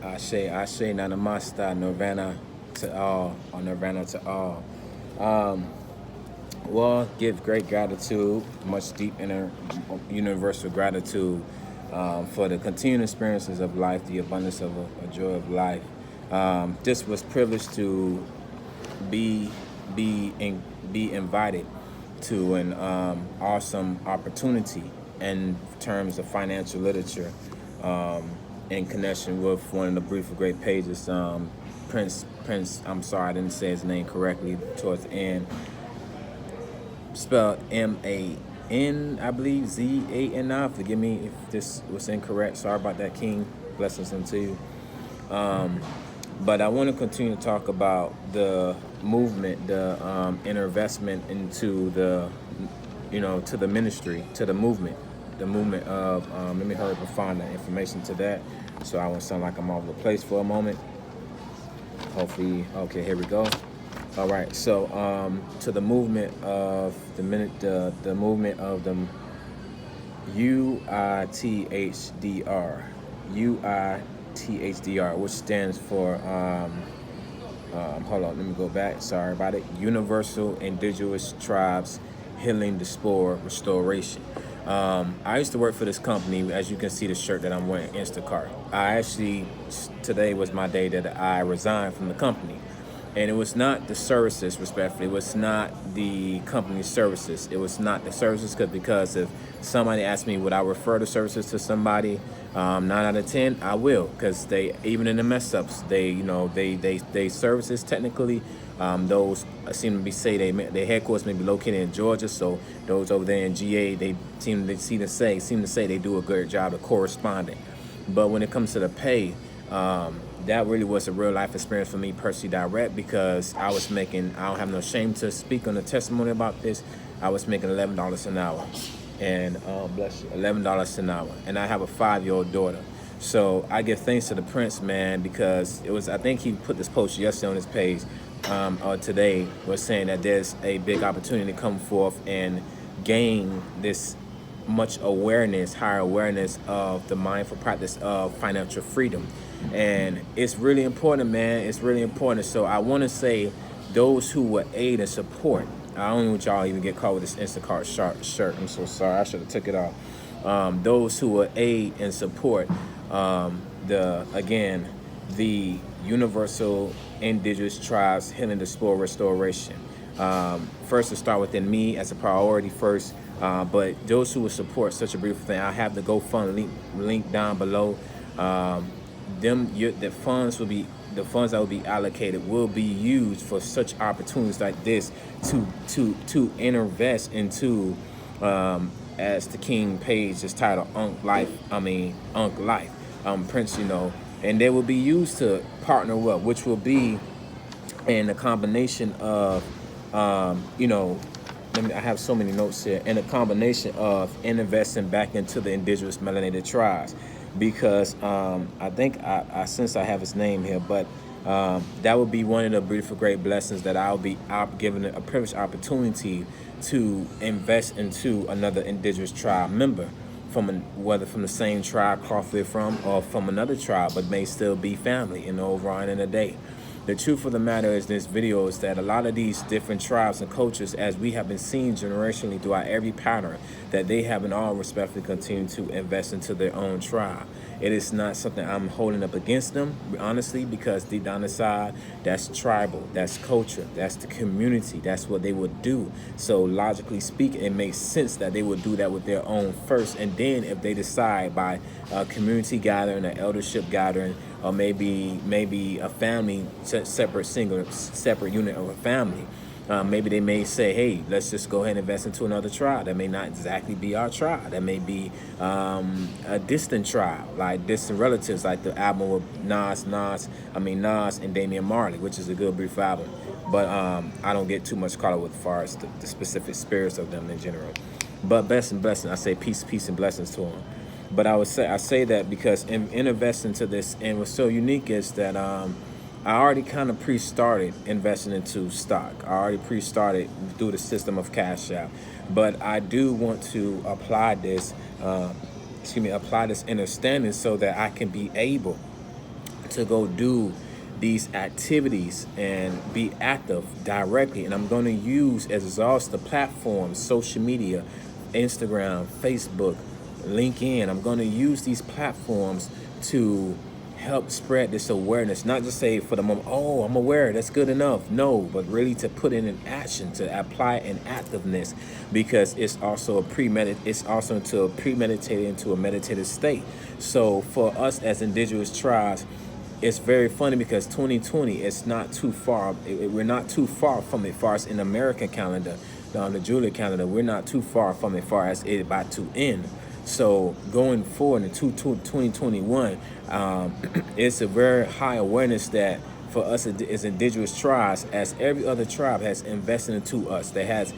Ashe, Nanamasta, Nirvana to all, or Nirvana to all. Um, well, give great gratitude, much deep inner universal gratitude for the continued experiences of life, the abundance of a joy of life. Just was privileged to be be invited to an awesome opportunity in terms of financial literature, in connection with one of the Brief of Great pages. Prince. I'm sorry, I didn't say his name correctly towards the end. Spelled Mann, I believe, Zani. Forgive me if this was incorrect. Sorry about that, King. Blessings unto you. But I want to continue to talk about the movement, the investment into the, to the ministry, to the movement of. Let me hurry up and find the information to that, so I won't sound like I'm all over the place for a moment. Hopefully, okay, here we go. All right, so to the movement of the movement of the UITHDR, UITHDR, which stands for hold on, let me go back. Sorry about it. Universal Indengious Tribes Healing Diaspora Restoration. I used to work for this company. As you can see, the shirt that I'm wearing, Instacart. Today was my day that I resigned from the company. And it was not the services, respectfully. It was not the company's services. It was not the services, because if somebody asked me would I refer the services to somebody, 9 out of 10, I will, because they, even in the mess ups, they services technically. Those seem to be their headquarters may be located in Georgia, so those over there in GA, they seem to say they do a good job of corresponding. But when it comes to the pay, that really was a real life experience for me personally, direct, because I don't have no shame to speak on the testimony about this. I was making $11 an hour, and bless you, $11 an hour, and I have a 5-year-old daughter. So I give thanks to the Prince, man, because I think he put this post yesterday on his page, or today, was saying that there's a big opportunity to come forth and gain this much awareness, higher awareness of the mindful practice of financial freedom. And it's really important, man. It's really important. So I want to say, those who will aid and support. I don't want y'all even get caught with this Instacart shirt. I'm so sorry. I should have took it off. Those who will aid and support the Universal Indengious Tribes Healing Diaspora Restoration. First, to start within me as a priority first. But those who will support such a beautiful thing, I have the GoFundMe link down below. The funds that will be allocated will be used for such opportunities like this to invest into, as the King page is titled, Unc Life, Prince, and they will be used to partner with, which will be in a combination of, I have so many notes here, in a combination of investing back into the indigenous melanated tribes, because I think I sense I have his name here, but that would be one of the beautiful great blessings that I'll be given a privileged opportunity to invest into another indigenous tribe member, whether from the same tribe cloth we're from, or from another tribe, but may still be family in the overall end of the day. The truth of the matter is, this video is that a lot of these different tribes and cultures, as we have been seeing generationally throughout every pattern, that they have in all respectfully continued to invest into their own tribe. It is not something I'm holding up against them, honestly, because deep down inside, that's tribal, that's culture, that's the community, that's what they would do. So logically speaking, it makes sense that they would do that with their own first, and then if they decide by a community gathering, an eldership gathering, or maybe a family, separate unit of a family, maybe they may say, hey, let's just go ahead and invest into another tribe. That may not exactly be our tribe. That may be a distant tribe, like distant relatives, like the album with Nas and Damian Marley, which is a good brief album. But I don't get too much caught up with as far as the specific spirits of them in general. But blessing, I say peace and blessings to them. But I say that because in investing into this, and what's so unique is that I already kind of pre-started investing into stock. I already pre-started through the system of Cash App. But I do want to apply this understanding so that I can be able to go do these activities and be active directly. And I'm going to use as exhaustive platforms, social media, Instagram, Facebook, LinkedIn. I'm going to use these platforms to help spread this awareness, not just say for the moment, oh, I'm aware, that's good enough. No, but really to put in an action, to apply an activeness, because it's also it's also into a premeditated, into a meditative state. So for us as indigenous tribes, it's very funny because 2020, it's not too far. We're not too far from it, far as in American calendar, the Julian calendar. We're not too far from it, far as it about to end. So going forward in 2021, it's a very high awareness that for us as indigenous tribes, as every other tribe has invested into us, they have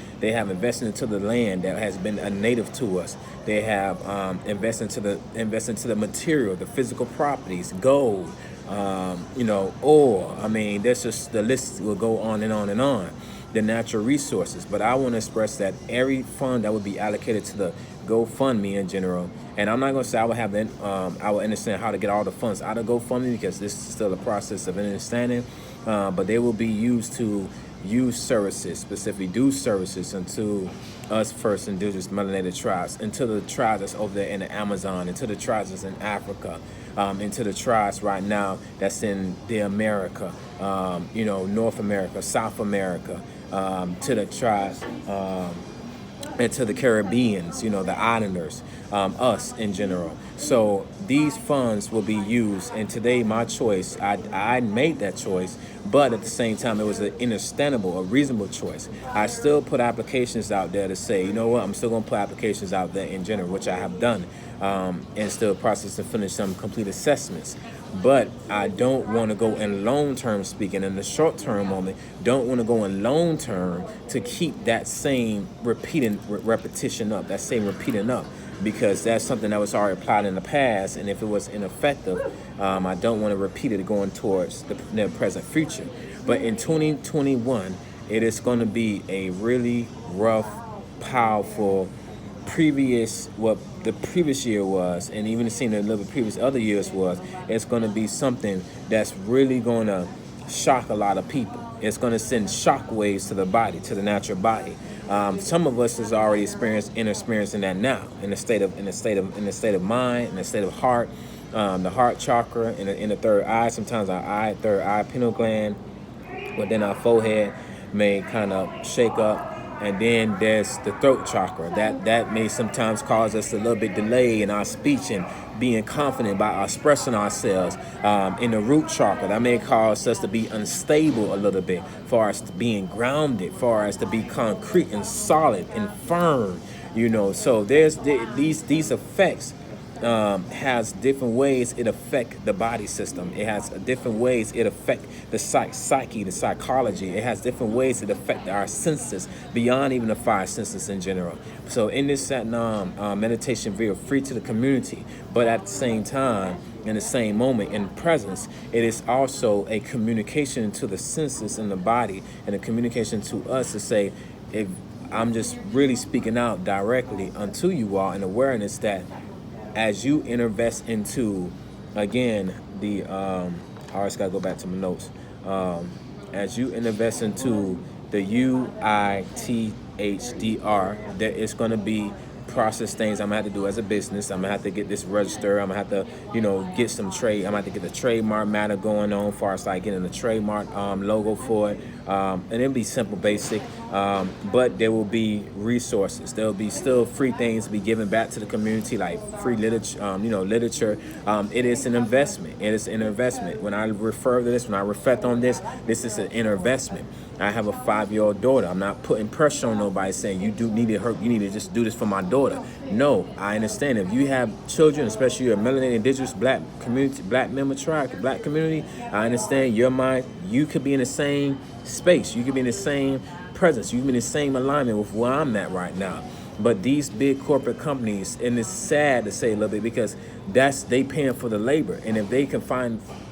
invested into the land that has been a native to us. They have invested into the material, the physical properties, gold, oil. I mean, that's just, the list will go on and on and on. The natural resources. But I want to express that every fund that would be allocated to the GoFundMe in general, and I'm not going to say I will understand how to get all the funds out of GoFundMe, because this is still a process of understanding, but they will be used to use services, specifically do services into us first indigenous melanated tribes, into the tribes that's over there in the Amazon, into the tribes that's in Africa, into the tribes right now that's in the America, North America, South America, to the tribes, and to the Caribbeans, the islanders, us in general. So these funds will be used, and today my choice, I made that choice, but at the same time, it was an understandable, a reasonable choice. I still put applications out there to say, you know what, I'm still going to put applications out there in general, which I have done, and still process to finish some complete assessments. But I don't want to go in long term speaking, in the short term moment, don't want to go in long term to keep that same repetition up, that same repeating up, because that's something that was already applied in the past, and if it was ineffective, I don't want to repeat it going towards the present future. But in 2021, it is going to be a really rough, powerful, what the previous year was, and even seeing a little bit previous other years was. It's going to be something that's really going to shock a lot of people. It's going to send shock waves to the body, to the natural body. Some of us is already experiencing that now, in the state of mind, in the state of heart, the heart chakra, in the third eye. Sometimes our third eye, pineal gland, but then our forehead may kind of shake up. And then there's the throat chakra. That may sometimes cause us a little bit delay in our speech and being confident by expressing ourselves. In the root chakra, that may cause us to be unstable a little bit, far as to being grounded, far as to be concrete and solid and firm. So there's these effects. Has different ways it affect the body system. It has different ways it affect the psyche, the psychology. It has different ways it affect our senses beyond even the five senses in general. So in this Satnam meditation video, free to the community, but at the same time, in the same moment, in presence, it is also a communication to the senses in the body, and a communication to us to say, if I'm just really speaking out directly unto you all in awareness that as you invest into, again, I always gotta go back to my notes. As you invest into the UITHDR, there is gonna be process things I'm gonna have to do as a business. I'm gonna have to get this registered. I'm gonna have to, get some trade. I'm gonna have to get the trademark matter going on, far as like getting the trademark logo for it. And it'll be simple, basic. But there will be resources. There will be still free things to be given back to the community, like free literature. Literature. It is an investment. It is an investment. When I refer to this, when I reflect on this, this is an investment. I have a 5-year-old daughter. I'm not putting pressure on nobody saying you need to just do this for my daughter. No, I understand. If you have children, especially your melanated, indigenous, black community, black member tribe, black community, I understand your mind. You could be in the same space. You could be in the same presence. You could be in the same alignment with where I'm at right now. But these big corporate companies, and it's sad to say a little bit, because they paying for the labor, and if they can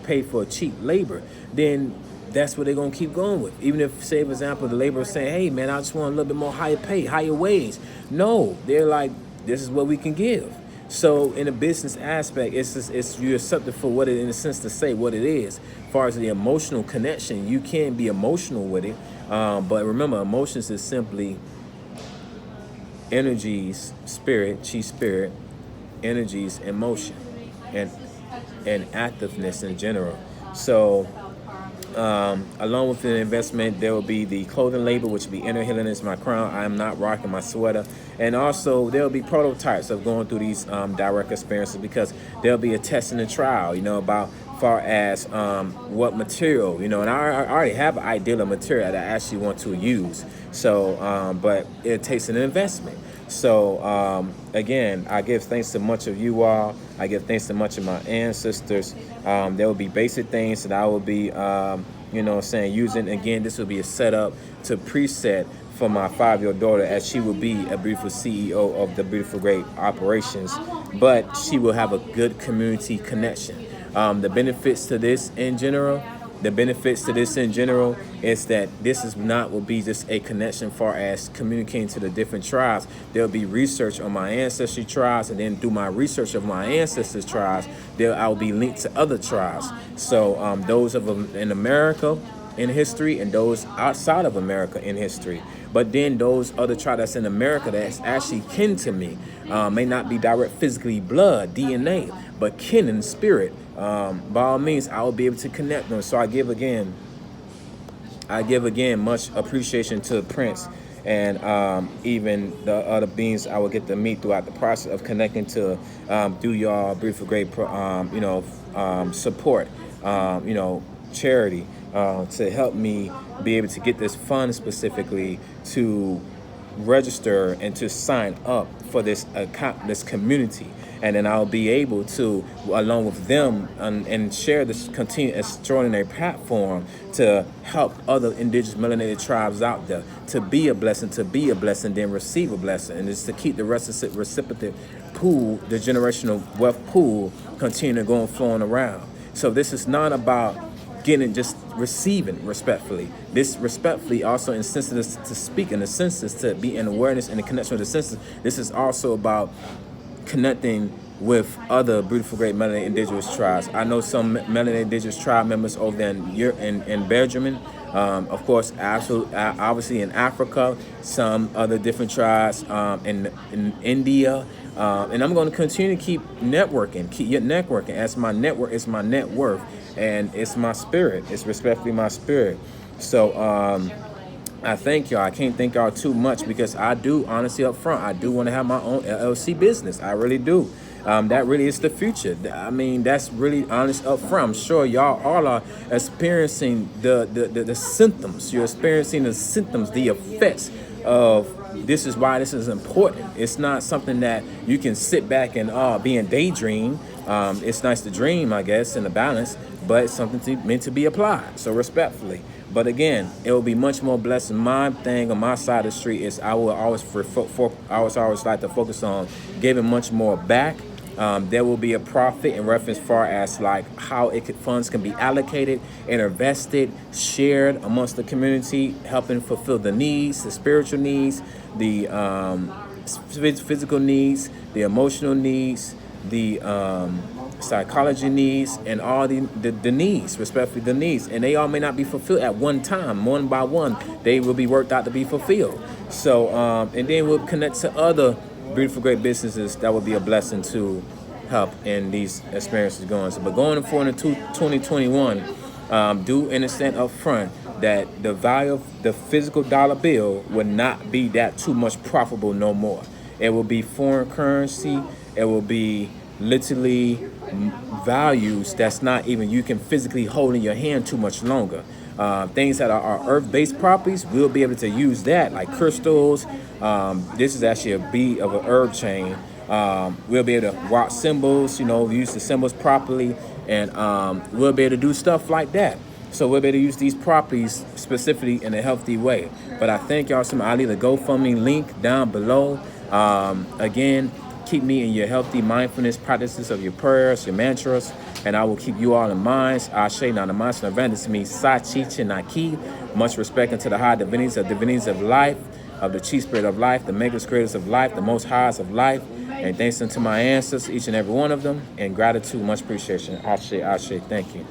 pay for cheap labor, then that's what they're going to keep going with. Even if, say, for example, the laborer is saying, hey, man, I just want a little bit more higher pay, higher wage. No, they're like, this is what we can give. So in a business aspect, it's just, it's you accept it for what it, in a sense, to say what it is. As far as the emotional connection, you can be emotional with it, but remember, emotions is simply energies, spirit, chi spirit, energies, emotion, and activeness in general. So along with the investment, there will be the clothing label, which will be Inner Healing is my crown. I am not rocking my sweater. And also, there will be prototypes of going through these direct experiences, because there'll be a test and a trial, about far as what material, and I already have an idea of material that I actually want to use. So, but it takes an investment. So again, I give thanks to much of you all. I give thanks to much of my ancestors. There will be basic things that I will be, using. Again, this will be a setup to preset for my 5-year-old daughter, as she will be a beautiful CEO of the Beautiful Great Operations, but she will have a good community connection. The benefits to this in general, is that this is not will be just a connection far as communicating to the different tribes. There'll be research on my ancestry tribes, and then through my research of my ancestors tribes, I'll be linked to other tribes. So those of them in America in history, and those outside of America in history. But then those other tribes that's in America that's actually kin to me, may not be direct physically blood, DNA, but kin in spirit. By all means, I will be able to connect them. So I give again much appreciation to Prince, and even the other beings I will get to meet throughout the process of connecting to, through y'all Beautiful Great, support, charity, to help me be able to get this fund specifically to register and to sign up for this account, this community. And then I'll be able to, along with them, and share this continued extraordinary platform to help other indigenous melanated tribes out there to be a blessing, then receive a blessing. And it's to keep the reciprocative pool, the generational wealth pool, continue going flowing around. So this is not about getting, just receiving respectfully. This respectfully also in senses to speak, in the senses to be in awareness and the connection with the senses. This is also about connecting with other beautiful, great melanated indigenous tribes. I know some melanated indigenous tribe members over there in Belgium, of course, obviously in Africa, some other different tribes in India. And I'm going to continue to keep networking, as my network is my net worth, and it's my spirit. It's respectfully my spirit. So I thank y'all. I can't thank y'all too much, because I do, honestly, up front, I do want to have my own LLC business. I really do. That really is the future. I mean, that's really honest up front. I'm sure y'all all are experiencing the symptoms. You're experiencing the symptoms, the effects of this. Is why this is important. It's not something that you can sit back and be in daydream. It's nice to dream, I guess, in a balance, but it's something meant to be applied. So respectfully. But again, it will be much more blessed. My thing on my side of the street is I will always always like to focus on giving much more back. There will be a profit in reference far as like how funds can be allocated and invested, shared amongst the community, helping fulfill the needs, the spiritual needs, the physical needs, the emotional needs, the psychology needs, and all the needs, respectfully the needs. And they all may not be fulfilled at one time. One by one, they will be worked out to be fulfilled. So, and then we'll connect to other beautiful, great businesses that would be a blessing to help in these experiences going. So, but going forward into 2021, do understand up front that the value of the physical dollar bill will not be that too much profitable no more. It will be foreign currency. It will be literally values that's not even you can physically hold in your hand too much longer. Things that are earth-based properties, we'll be able to use that, like crystals. This is actually a bead of an herb chain. We'll be able to watch symbols, use the symbols properly, and we'll be able to do stuff like that. So we'll be able to use these properties specifically in a healthy way. But I thank y'all so much. I'll leave the GoFundMe link down below. Again, keep me in your healthy mindfulness practices of your prayers, your mantras, and I will keep you all in mind. Ashe, not a monster event. This means Sak'Chi, Chinaki. Much respect unto the high divinities of life, of the chief spirit of life, the makers, creators of life, the most highs of life, And thanks unto my ancestors, each and every one of them. And gratitude, much appreciation. Ashe, Ashe, thank you.